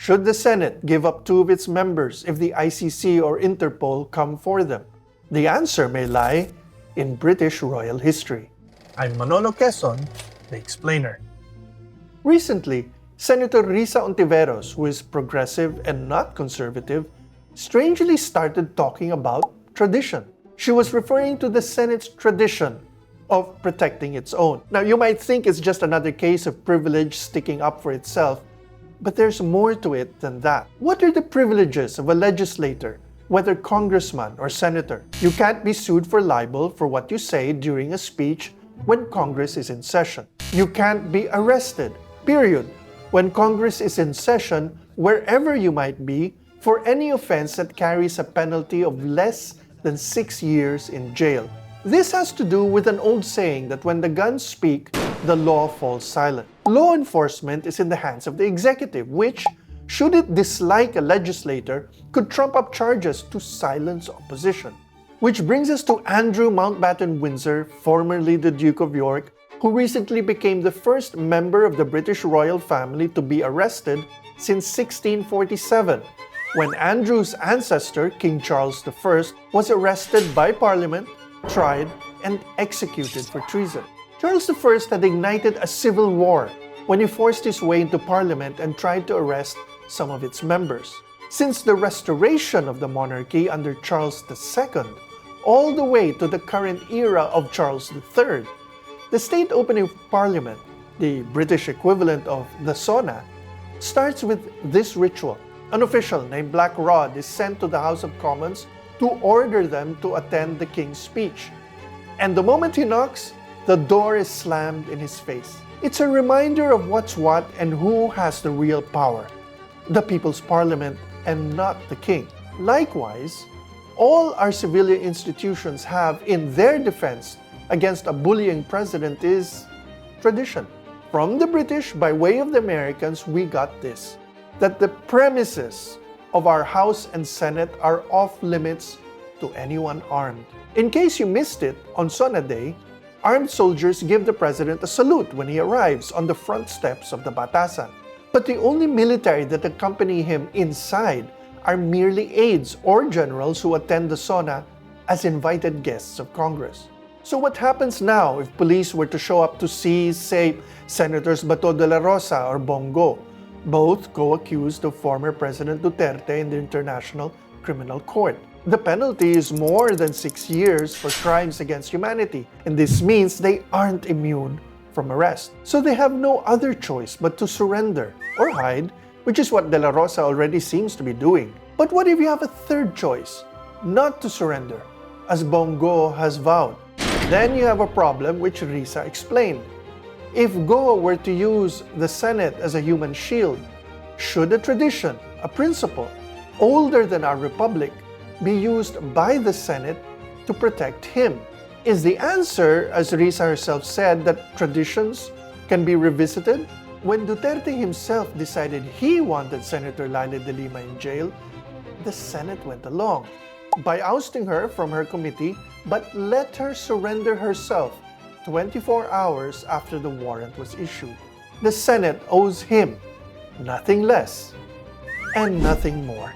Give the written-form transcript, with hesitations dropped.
Should the Senate give up 2 of its members if the ICC or Interpol come for them? The answer may lie in British royal history. I'm Manolo Quezon, the explainer. Recently, Senator Risa Ontiveros, who is progressive and not conservative, strangely started talking about tradition. She was referring to the Senate's tradition of protecting its own. Now, you might think it's just another case of privilege sticking up for itself, but there's more to it than that. What are the privileges of a legislator, whether congressman or senator? You can't be sued for libel for what you say during a speech when Congress is in session. You can't be arrested, period, when Congress is in session, wherever you might be, for any offense that carries a penalty of less than 6 years in jail. This has to do with an old saying that when the guns speak, the law falls silent. Law enforcement is in the hands of the executive, which, should it dislike a legislator, could trump up charges to silence opposition. Which brings us to Andrew Mountbatten Windsor, formerly the Duke of York, who recently became the first member of the British royal family to be arrested since 1647, when Andrew's ancestor, King Charles I, was arrested by Parliament, tried, and executed for treason. Charles I had ignited a civil war when he forced his way into Parliament and tried to arrest some of its members. Since the restoration of the monarchy under Charles II, all the way to the current era of Charles III, the state opening of Parliament, the British equivalent of the sauna, starts with this ritual. An official named Black Rod is sent to the House of Commons to order them to attend the King's speech. And the moment he knocks, the door is slammed in his face. It's a reminder of what's what and who has the real power. The People's Parliament and not the King. Likewise, all our civilian institutions have in their defense against a bullying president is tradition. From the British, by way of the Americans, we got this: that the premises of our House and Senate are off limits to anyone armed. In case you missed it, on Sona Day, armed soldiers give the president a salute when he arrives on the front steps of the Batasan. But the only military that accompany him inside are merely aides or generals who attend the Sona as invited guests of Congress. So what happens now if police were to show up to seize, say, Senators Bato de la Rosa or Bongo, both co-accused of former President Duterte in the International Criminal Court? The penalty is more than 6 years for crimes against humanity, and this means they aren't immune from arrest. So they have no other choice but to surrender or hide, which is what De La Rosa already seems to be doing. But what if you have a third choice? Not to surrender, as Bongo has vowed. Then you have a problem which Risa explained. If Go were to use the Senate as a human shield, should a tradition, a principle, older than our republic, be used by the Senate to protect him? Is the answer, as Risa herself said, that traditions can be revisited? When Duterte himself decided he wanted Senator Laila de Lima in jail, the Senate went along by ousting her from her committee, but let her surrender herself 24 hours after the warrant was issued. The Senate owes him nothing less and nothing more.